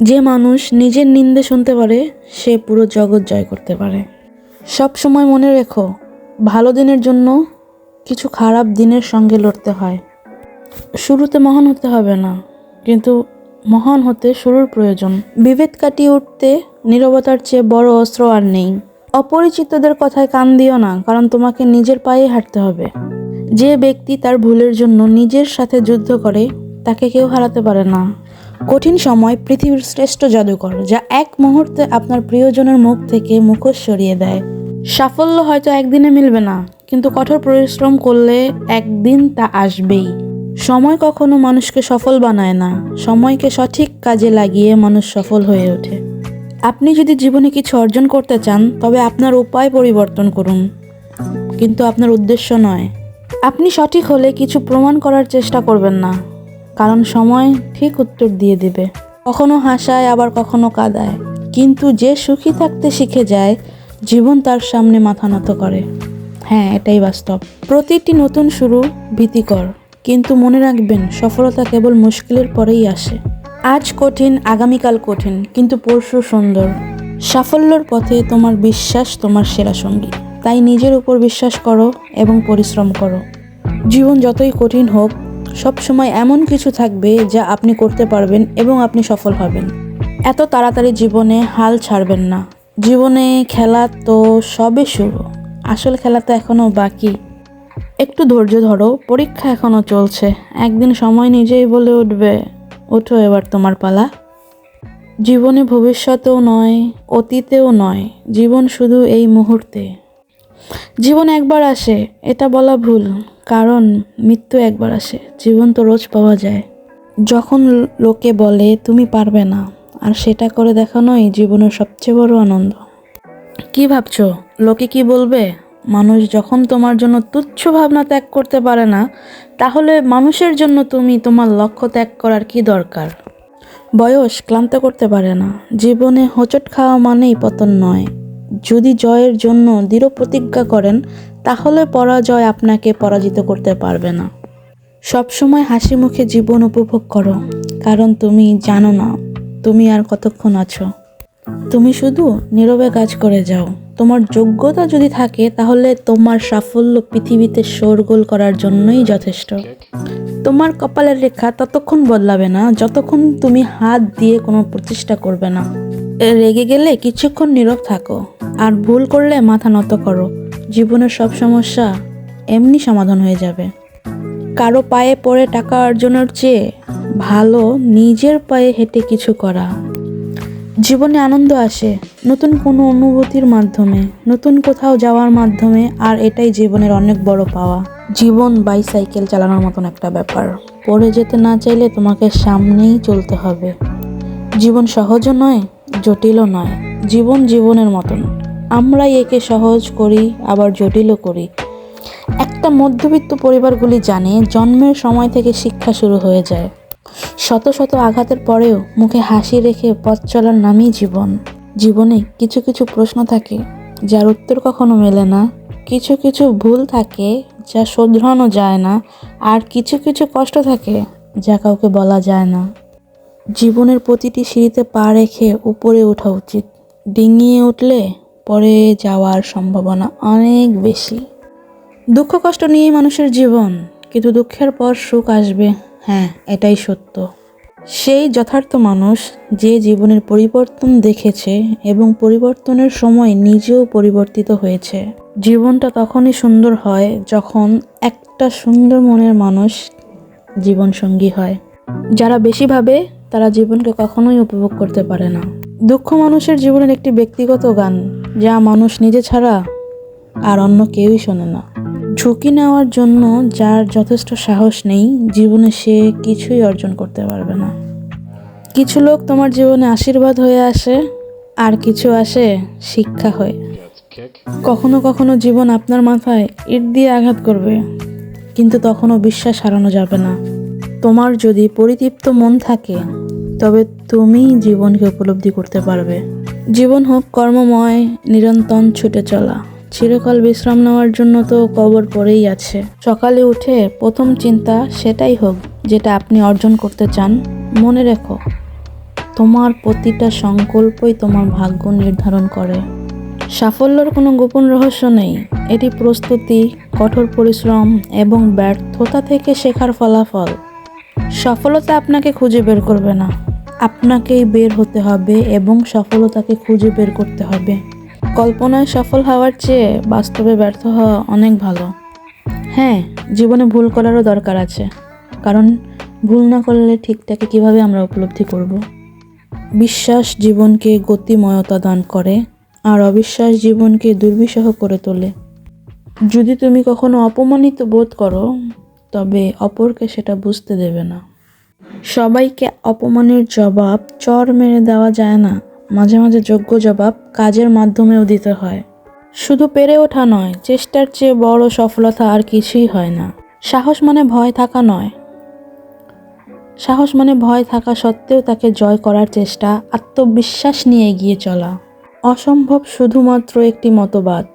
যে মানুষ নিজের নিন্দে শুনতে পারে সে পুরো জগৎ জয় করতে পারে। সব সময় মনে রেখো, ভালো দিনের জন্য কিছু খারাপ দিনের সঙ্গে লড়তে হয়। শুরুতে মহান হতে হবে না, কিন্তু মহান হতে শুরুর প্রয়োজন। বিভেদ কাটিয়ে উঠতে নীরবতার চেয়ে বড় অস্ত্র আর নেই। অপরিচিতদের কথায় কান দিও না, কারণ তোমাকে নিজের পায়ে হাঁটতে হবে। যে ব্যক্তি তার ভুলের জন্য নিজের সাথে যুদ্ধ করে তাকে কেউ হারাতে পারে না। কঠিন সময় পৃথিবীর শ্রেষ্ঠ জাদুকর, যা এক মুহূর্তে আপনার প্রিয়জনের মুখ থেকে মুখোশ সরিয়ে দেয়। সাফল্য হয়তো একদিনে মিলবে না, কিন্তু কঠোর পরিশ্রম করলে একদিন তা আসবেই। সময় কখনো মানুষকে সফল বানায় না, সময়কে সঠিক কাজে লাগিয়ে মানুষ সফল হয়ে ওঠে। আপনি যদি জীবনে কিছু অর্জন করতে চান, তবে আপনার উপায় পরিবর্তন করুন, কিন্তু আপনার উদ্দেশ্য নয়। আপনি সঠিক হলে কিছু প্রমাণ করার চেষ্টা করবেন না, কারণ সময় ঠিক উত্তর দিয়ে দেবে। কখনো হাসায়, আবার কখনো কাঁদায়, কিন্তু যে সুখী থাকতে শিখে যায়, জীবন তার সামনে মাথা নত করে। হ্যাঁ, এটাই বাস্তব। প্রতিটি নতুন শুরু ভীতিকর, কিন্তু মনে রাখবেন, সফলতা কেবল মুশকিলের পরেই আসে। আজ কঠিন, আগামীকাল কঠিন, কিন্তু পরশু সুন্দর। সাফল্যের পথে তোমার বিশ্বাস তোমার সেরা সঙ্গী। তাই নিজের উপর বিশ্বাস করো এবং পরিশ্রম করো। জীবন যতই কঠিন হোক, সবসময় এমন কিছু থাকবে যা আপনি করতে পারবেন এবং আপনি সফল হবেন। এত তাড়াতাড়ি জীবনে হাল ছাড়বেন না। জীবনে খেলা তো সবে শুরু, আসল খেলা তো এখনও বাকি। একটু ধৈর্য ধরো, পরীক্ষা এখনও চলছে। একদিন সময় নিজেই বলে উঠবে, ওঠো এবার তোমার পালা। জীবনে ভবিষ্যতেও নয়, অতীতেও নয়, জীবন শুধু এই মুহূর্তে। জীবন একবার আসে, এটা বলা ভুল, কারণ মৃত্যু একবার আসে। জীবন তো রোজ পাওয়া যায়। যখন লোকে বলে তুমি পারবে না, আর সেটা করে দেখানোই জীবনের সবচেয়ে বড় আনন্দ। কি ভাবছো, লোকে কি বলবে? মানুষ যখন তোমার জন্য তুচ্ছ ভাবনা ত্যাগ করতে পারে না, তাহলে মানুষের জন্য তুমি তোমার লক্ষ্য ত্যাগ করার কি দরকার? বয়স ক্লান্ত করতে পারে না। জীবনে হোঁচট খাওয়া মানেই পতন নয়। যদি জয়ের জন্য দৃঢ় প্রতিজ্ঞা করেন, তাহলে পরাজয় আপনাকে পরাজিত করতে পারবে না। সবসময় হাসি মুখে জীবন উপভোগ করো, কারণ তুমি জানো না তুমি আর কতক্ষণ আছো। তুমি শুধু নীরবে কাজ করে যাও। তোমার যোগ্যতা যদি থাকে, তাহলে তোমার সাফল্য পৃথিবীতে শোরগোল করার জন্যই যথেষ্ট। তোমার কপালের রেখা ততক্ষণ বদলাবে না যতক্ষণ তুমি হাত দিয়ে কোনো প্রচেষ্টা করবে না। রেগে গেলে কিছুক্ষণ নীরব থাকো, আর ভুল করলে মাথা নত করো। জীবনের সব সমস্যা এমনি সমাধান হয়ে যাবে। কারো পায়ে পড়ে টাকা অর্জনের চেয়ে ভালো নিজের পায়ে হেঁটে কিছু করা। জীবনে আনন্দ আসে নতুন কোনো অনুভূতির মাধ্যমে, নতুন কোথাও যাওয়ার মাধ্যমে, আর এটাই জীবনের অনেক বড় পাওয়া। জীবন বাইসাইকেল চালানোর মতন একটা ব্যাপার। পড়ে যেতে না চাইলে তোমাকে সামনেই চলতে হবে। জীবন সহজও নয়, জটিলও নয়। জীবন জীবনের মতন। আমরাই একে সহজ করি, আবার জটিলও করি। একটা মধ্যবিত্ত পরিবারগুলি জানে, জন্মের সময় থেকে শিক্ষা শুরু হয়ে যায়। শত শত আঘাতের পরেও মুখে হাসি রেখে পথ চলার নামই জীবন। জীবনে কিছু কিছু প্রশ্ন থাকে যার উত্তর কখনো মেলে না। কিছু কিছু ভুল থাকে যা শোধরানো যায় না, আর কিছু কিছু কষ্ট থাকে যা কাউকে বলা যায় না। জীবনের প্রতিটি সিঁড়িতে পা রেখে উপরে ওঠা উচিত। ডিঙিয়ে উঠলে পরে যাওয়ার সম্ভাবনা অনেক বেশি। দুঃখ কষ্ট নিয়েই মানুষের জীবন, কিন্তু দুঃখের পর সুখ আসবে। হ্যাঁ, এটাই সত্য। সেই যথার্থ মানুষ যে জীবনের পরিবর্তন দেখেছে এবং পরিবর্তনের সময় নিজেও পরিবর্তিত হয়েছে। জীবনটা তখনই সুন্দর হয় যখন একটা সুন্দর মনের মানুষ জীবনসঙ্গী হয়। যারা বেশি ভাবে তারা জীবনকে কখনোই উপভোগ করতে পারে না। দুঃখ মানুষের জীবনের একটি ব্যক্তিগত গান, যা মানুষ নিজে ছাড়া আর অন্য কেউই শোনে না। ঝুঁকি নেওয়ার জন্য যার যথেষ্ট সাহস নেই, জীবনে সে কিছুই অর্জন করতে পারবে না। কিছু লোক তোমার জীবনে আশীর্বাদ হয়ে আসে, আর কিছু আসে শিক্ষা হয়ে। কখনো কখনো জীবন আপনার মাথায় ইট দিয়ে আঘাত করবে, কিন্তু তখনও বিশ্বাস হারানো যাবে না। তোমার যদি পরিতৃপ্ত মন থাকে, তবে তুমি জীবনকে উপলব্ধি করতে পারবে। জীবন হোক কর্মময়, নিরন্তর ছুটে চলা। চিরকাল বিশ্রাম নেওয়ার জন্য তো কবর পড়েই আছে। সকালে উঠে প্রথম চিন্তা সেটাই হোক যেটা আপনি অর্জন করতে চান। মনে রেখো, তোমার প্রতিটা সংকল্পই তোমার ভাগ্য নির্ধারণ করে। সাফল্যের কোনো গোপন রহস্য নেই, এটি প্রস্তুতি, কঠোর পরিশ্রম এবং ব্যর্থতা থেকে শেখার ফলাফল। সফলতা আপনাকে খুঁজে বের করবে না, আপনাকেই বের হতে হবে এবং সফলতাকে খুঁজে বের করতে হবে। কল্পনায় সফল হওয়ার চেয়ে বাস্তবে ব্যর্থ হওয়া অনেক ভালো। হ্যাঁ, জীবনে ভুল করারও দরকার আছে, কারণ ভুল না করলে ঠিকটাকে কিভাবে আমরা উপলব্ধি করব। বিশ্বাস জীবনকে গতিময়তা দান করে, আর অবিশ্বাস জীবনকে দুর্বিষহ করে তোলে। যদি তুমি কখনো অপমানিত বোধ করো, তবে অপরকে সেটা বুঝতে দেবে না। সবাইকে অপমানের জবাব চর মেরে দেওয়া যায় না, মাঝে মাঝে যোগ্য জবাব কাজের মাধ্যমেও দিতে হয়। শুধু পেরে ওঠা নয়, চেষ্টার চেয়ে বড় সফলতা আর কিছুই হয় না। সাহস মানে ভয় থাকা নয়, সাহস মানে ভয় থাকা সত্ত্বেও তাকে জয় করার চেষ্টা, আত্মবিশ্বাস নিয়ে এগিয়ে চলা। অসম্ভব শুধুমাত্র একটি মতবাদ,